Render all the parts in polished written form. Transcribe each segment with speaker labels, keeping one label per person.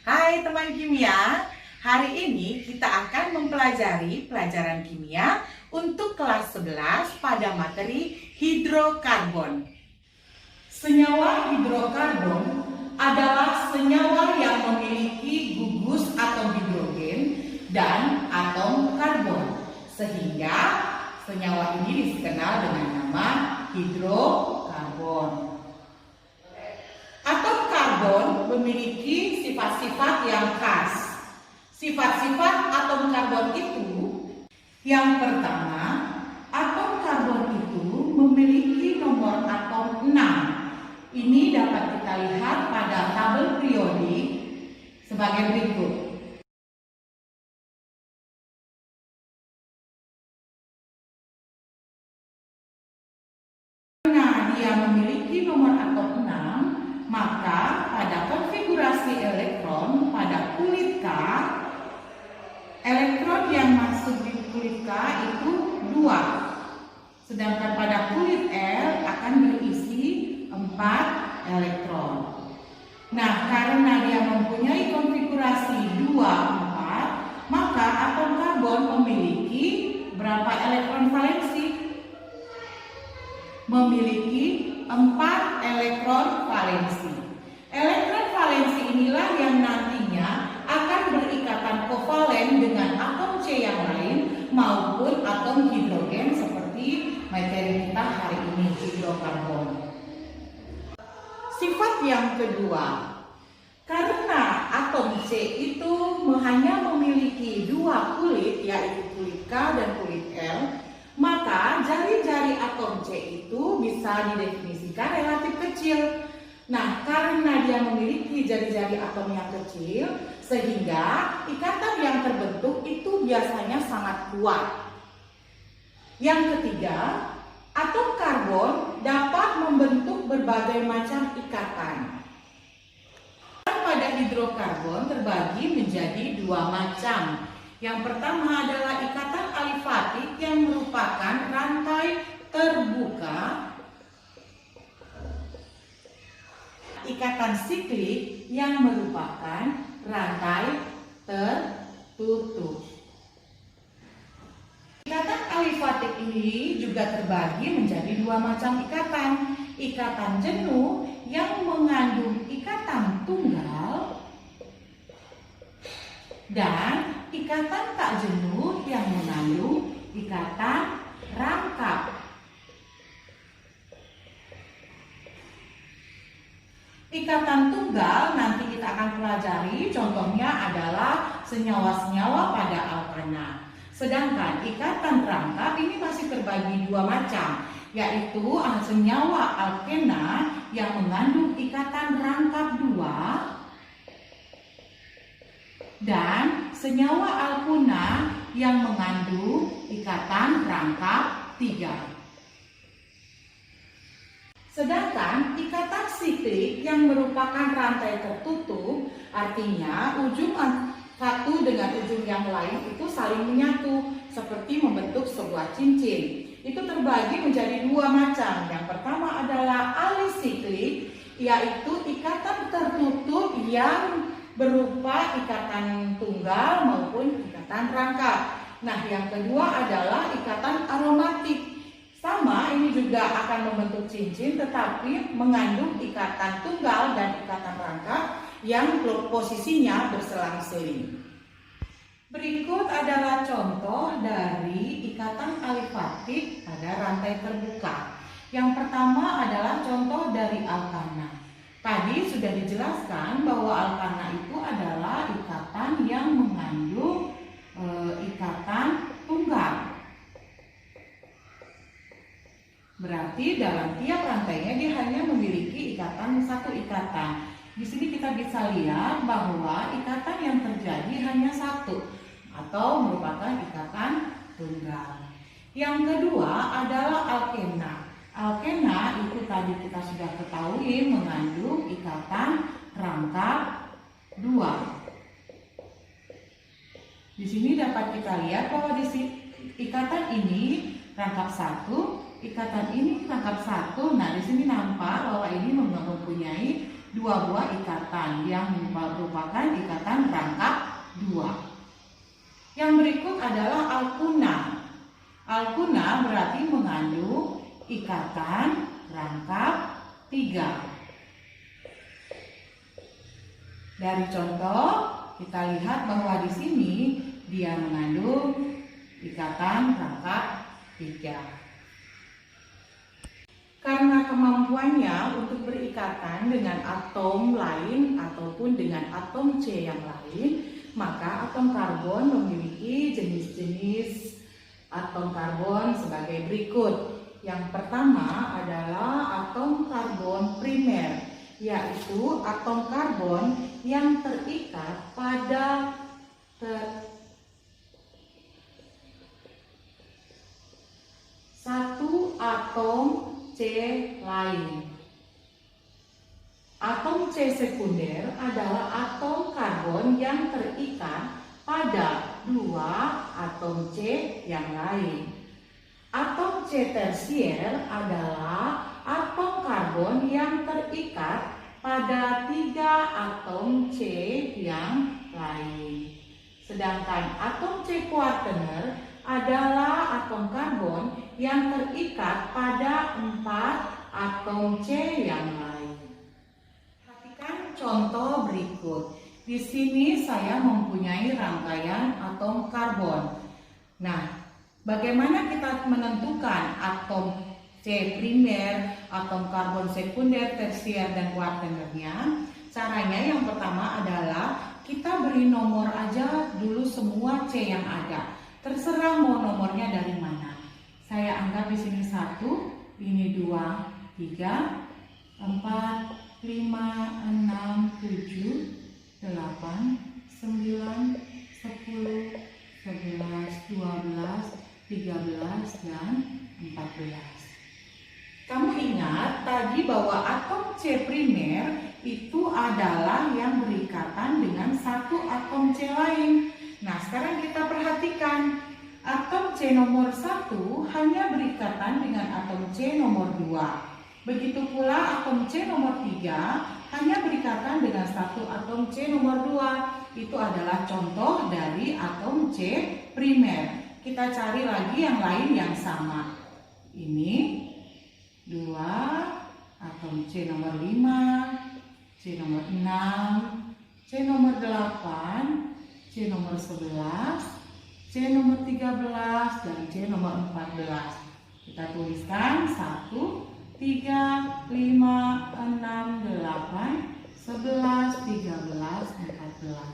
Speaker 1: Hai teman kimia, hari ini kita akan mempelajari pelajaran kimia untuk kelas 11 pada materi hidrokarbon. Senyawa hidrokarbon adalah senyawa yang memiliki gugus atom hidrogen dan atom karbon, sehingga senyawa ini dikenal dengan nama hidrokarbon. Atom karbon memiliki sifat-sifat yang khas. Sifat-sifat atom karbon itu, yang pertama, atom karbon itu memiliki nomor atom 6. Ini dapat kita lihat pada tabel periodik sebagai berikut. Karena dia memiliki nomor atom 6, maka pada konfigurasi elektron pada kulit K, elektron yang masuk di kulit K itu 2. Sedangkan pada kulit L akan berisi 4 elektron. Nah, karena dia mempunyai konfigurasi 2, 4, maka atom karbon memiliki berapa elektron valensi? Memiliki 4 elektron valensi. Elektron valensi inilah yang nantinya akan berikatan kovalen dengan atom C yang lain maupun atom hidrogen seperti materi kita hari ini, hidrokarbon. Sifat yang kedua, karena atom C itu hanya memiliki 2 kulit, yaitu kulit K dan kulit L, maka jari-jari atom C itu bisa didefinisikan relatif kecil. Nah, karena dia memiliki jari-jari atom yang kecil, sehingga ikatan yang terbentuk itu biasanya sangat kuat. Yang ketiga, atom karbon dapat membentuk berbagai macam ikatan. Pada hidrokarbon terbagi menjadi 2 macam. Yang pertama adalah ikatan alifatik yang merupakan rantai terbuka. Ikatan siklik yang merupakan rantai tertutup. Ikatan alifatik ini juga terbagi menjadi 2 macam ikatan. Ikatan jenuh yang mengandung ikatan tunggal dan ikatan tak jenuh yang mengandung ikatan rangkap. Ikatan tunggal nanti kita akan pelajari, contohnya adalah senyawa-senyawa pada alkana. Sedangkan ikatan rangkap ini masih terbagi 2 macam, yaitu senyawa alkena yang mengandung ikatan rangkap 2 dan senyawa alkuna yang mengandung ikatan rangkap 3. Sedangkan ikatan siklik yang merupakan rantai tertutup, artinya ujung satu dengan ujung yang lain itu saling menyatu seperti membentuk sebuah cincin. Itu terbagi menjadi 2 macam. Yang pertama adalah alisiklik, yaitu ikatan tertutup yang berupa ikatan tunggal maupun ikatan rangkap. Nah, yang kedua adalah ikatan aromatik. Sama, ini juga akan membentuk cincin tetapi mengandung ikatan tunggal dan ikatan rangkap yang posisinya berselang-seling. Berikut adalah contoh dari ikatan alifatik pada rantai terbuka. Yang pertama adalah contoh dari alkana. Tadi sudah dijelaskan bahwa alkana itu adalah ikatan yang mengandung ikatan tunggal. Berarti dalam tiap rantainya dia hanya memiliki satu ikatan. Di sini kita bisa lihat bahwa ikatan yang terjadi hanya satu atau merupakan ikatan tunggal. Yang kedua adalah alkena. Alkena itu tadi kita sudah ketahui mengandung ikatan rangkap 2. Di sini dapat kita lihat bahwa di ikatan ini rangkap 1, ikatan ini rangkap 1. Nah, di sini nampak bahwa ini mempunyai dua buah ikatan yang merupakan ikatan rangkap dua. Yang berikut adalah alkuna. Alkuna berarti mengandung ikatan rangkap 3. Dari contoh kita lihat bahwa di sini dia mengandung ikatan rangkap 3. Karena kemampuannya untuk berikatan dengan atom lain ataupun dengan atom C yang lain, maka atom karbon memiliki jenis-jenis atom karbon sebagai berikut. Yang pertama adalah atom karbon primer, yaitu atom karbon yang terikat pada satu atom C lain. Atom C sekunder adalah atom karbon yang terikat pada 2 atom C yang lain. Atom C tersier adalah atom karbon yang terikat pada 3 atom C yang lain. Sedangkan atom C kuartener adalah atom karbon yang terikat pada 4 atom C yang lain. Perhatikan contoh berikut. Di sini saya mempunyai rangkaian atom karbon. Nah, bagaimana kita menentukan atom C primer, atom karbon sekunder, tersier, dan kuartenernya? Caranya yang pertama adalah kita beri nomor aja dulu semua C yang ada. Terserah mau nomornya dari mana. Saya anggap di sini 1, ini 2, 3, 4, 5, 6, 7, 8, 9, 10, 11, 12, 13, dan 14. Kamu ingat tadi bahwa atom C primer itu adalah yang berikatan dengan satu atom C lain. Nah, sekarang kita perhatikan. Atom C nomor 1 hanya berikatan dengan atom C nomor 2. Begitu pula atom C nomor 3 hanya berikatan dengan satu atom C nomor 2. Itu adalah contoh dari atom C primer. Kita cari lagi yang lain yang sama. Ini 2, atom C nomor 5, C nomor 6, C nomor 8, C nomor 11, C nomor 13, dan C nomor 14. Kita tuliskan 1, 3, 5, 6, 8, 11, 13, 14.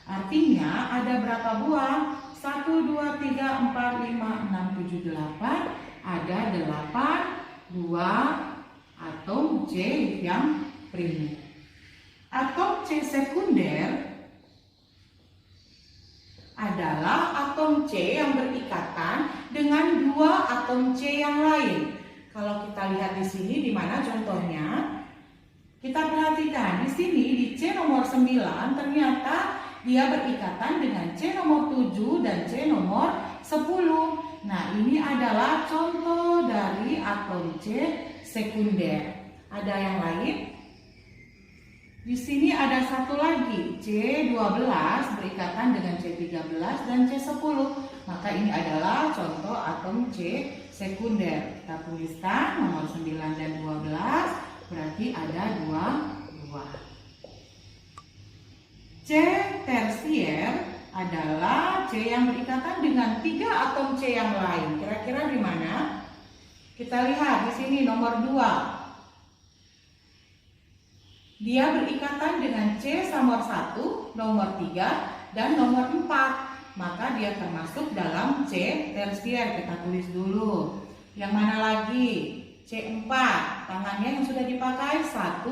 Speaker 1: Artinya ada berapa buah? 1, 2, 3, 4, 5, 6, 7, 8. Ada 8 buah atom C yang primer. Atom C sekunder adalah atom C yang berikatan dengan 2 atom C yang lain. Kalau kita lihat di sini, di mana contohnya? Kita perhatikan di sini di C nomor 9 ternyata dia berikatan dengan C nomor 7 dan C nomor 10. Nah, ini adalah contoh dari atom C sekunder. Ada yang lain? Di sini ada satu lagi, C12 berikatan dengan C13 dan C10. Maka ini adalah contoh atom C sekunder. Kita tuliskan nomor 9 dan 12, berarti ada 2 buah. C tersier adalah C yang berikatan dengan 3 atom C yang lain. Kira-kira di mana? Kita lihat di sini nomor 2. Dia berikatan dengan C nomor 1, nomor 3, dan nomor 4. Maka dia termasuk dalam C tersier. Kita tulis dulu. Yang mana lagi? C4. Tangannya yang sudah dipakai 1,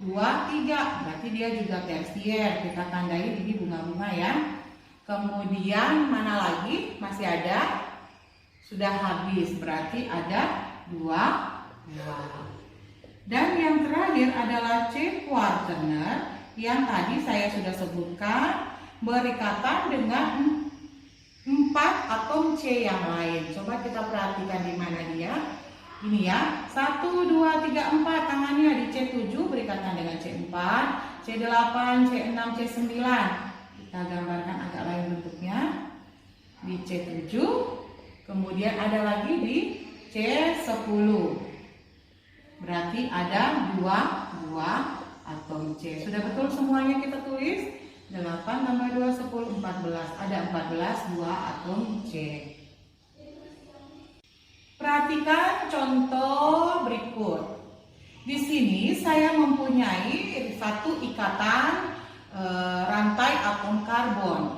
Speaker 1: 2, 3. Berarti dia juga tersier. Kita tandai ini bunga-bunga ya. Kemudian mana lagi? Masih ada? Sudah habis. Berarti ada 2 buah. Dan yang terakhir adalah C kuartener yang tadi saya sudah sebutkan berikatan dengan 4 atom C yang lain. Coba kita perhatikan di mana dia. Ini ya, 1, 2, 3, 4 tangannya di C7 berikatan dengan C4, C8, C6, C9. Kita gambarkan agak lain bentuknya di C7. Kemudian ada lagi di C10. Berarti ada 2 atom C. Sudah betul semuanya kita tulis? 8 tambah 2, 10, 14. Ada 14 2 atom C. Perhatikan contoh berikut. Di sini saya mempunyai satu ikatan rantai atom karbon.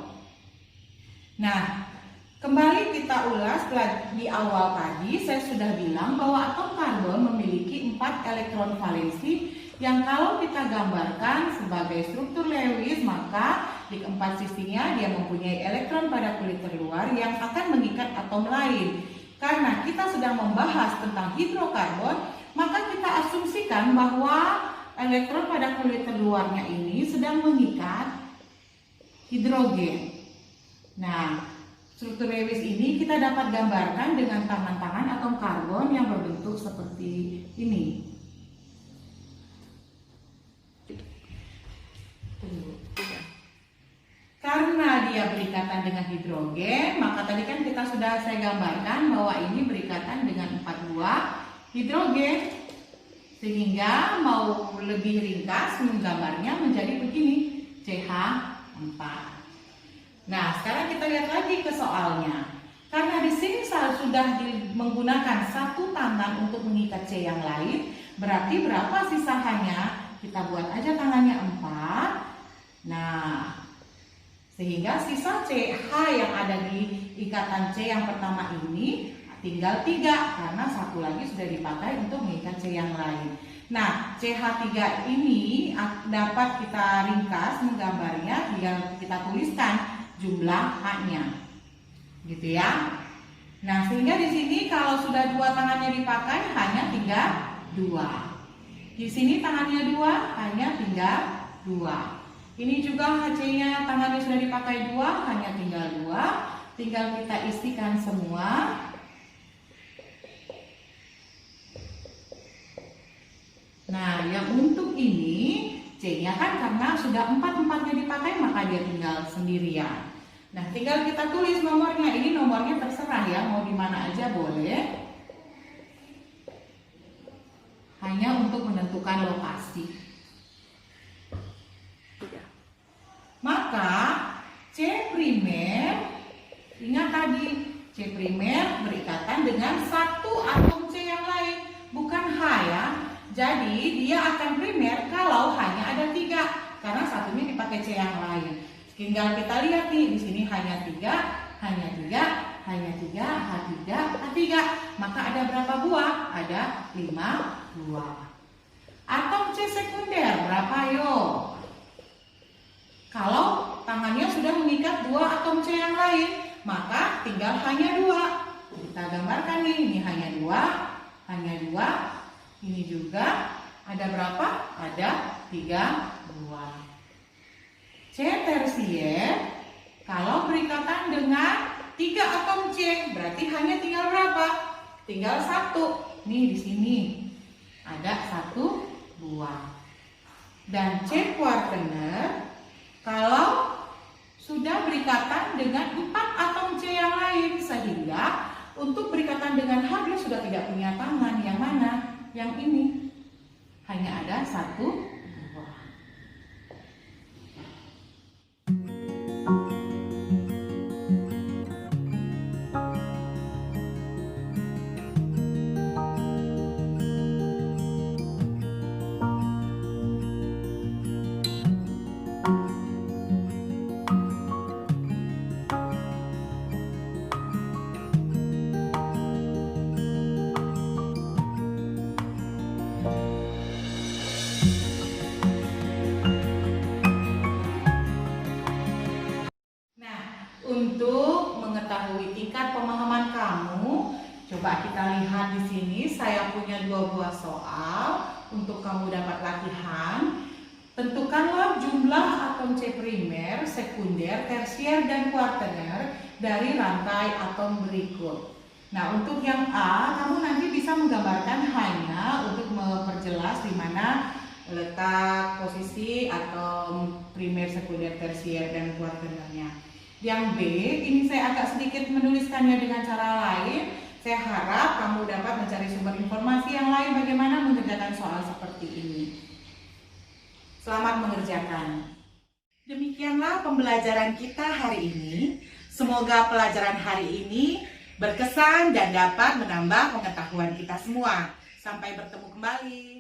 Speaker 1: Nah, kembali kita ulas di awal tadi saya sudah bilang bahwa atom karbon memiliki 4 elektron valensi yang kalau kita gambarkan sebagai struktur Lewis, maka di keempat sisinya dia mempunyai elektron pada kulit terluar yang akan mengikat atom lain. Karena kita sedang membahas tentang hidrokarbon, maka kita asumsikan bahwa elektron pada kulit terluarnya ini sedang mengikat hidrogen. Nah, struktur Lewis ini kita dapat gambarkan dengan tangan-tangan atom karbon yang berbentuk seperti ini. Karena dia berikatan dengan hidrogen, maka tadi kan saya gambarkan bahwa ini berikatan dengan 4 buah hidrogen. Sehingga mau lebih ringkas menggambarnya menjadi begini, CH4. Nah, sekarang kita lihat lagi ke soalnya. Karena di sini saya sudah menggunakan satu tangan untuk mengikat C yang lain, berarti berapa sisanya? Kita buat aja tangannya 4. Nah, sehingga sisa CH yang ada di ikatan C yang pertama ini tinggal 3 karena satu lagi sudah dipakai untuk mengikat C yang lain. Nah, CH3 ini dapat kita ringkas menggambarnya, tinggal kita tuliskan jumlah H-nya. Gitu ya. Nah, sehingga di sini kalau sudah 2 tangannya dipakai hanya tinggal 2. Di sini tangannya 2 hanya tinggal 2. Ini juga HC-nya tangannya sudah dipakai 2, hanya tinggal 2. Tinggal kita isikan semua. Nah, yang untuk ini C-nya kan karena sudah 4-4-nya dipakai maka dia tinggal sendirian. Nah, tinggal kita tulis nomornya. Ini nomornya terserah ya, mau di mana aja boleh. Hanya untuk menentukan lokasi. Maka C primer, ingat tadi C primer berikatan dengan satu atom C yang lain, bukan H ya. Jadi dia akan primer kalau hanya ada 3, karena satunya dipakai C yang lain. Tinggal kita lihat nih, di sini hanya 3, hanya 3, hanya 3, H3, H3. Maka ada berapa buah? Ada 5 buah. Atom C sekunder berapa yo? Kalau tangannya sudah mengikat 2 atom C yang lain, maka tinggal hanya 2. Kita gambarkan nih, ini hanya 2, hanya 2. Ini juga ada berapa? Ada 3 buah. C tersier, kalau berikatan dengan 3 atom C, berarti hanya tinggal berapa? Tinggal 1. Nih di sini ada 1 buah. Dan C kuartener, kalau sudah berikatan dengan 4 atom C yang lain, sehingga untuk berikatan dengan H dia sudah tidak punya tangan. Yang mana? Yang ini. Hanya ada 1 buah. Untuk mengetahui tingkat pemahaman kamu, coba kita lihat di sini. Saya punya 2 buah soal untuk kamu dapat latihan. Tentukanlah jumlah atom C primer, sekunder, tersier, dan kuartener dari rantai atom berikut. Nah, untuk yang A, kamu nanti bisa menggambarkan hanya untuk memperjelas di mana letak posisi atau primer, sekunder, tersier, dan kuaternilnya. Yang B, ini saya agak sedikit menuliskannya dengan cara lain. Saya harap kamu dapat mencari sumber informasi yang lain bagaimana mengerjakan soal seperti ini. Selamat mengerjakan. Demikianlah pembelajaran kita hari ini. Semoga pelajaran hari ini berkesan dan dapat menambah pengetahuan kita semua. Sampai bertemu kembali.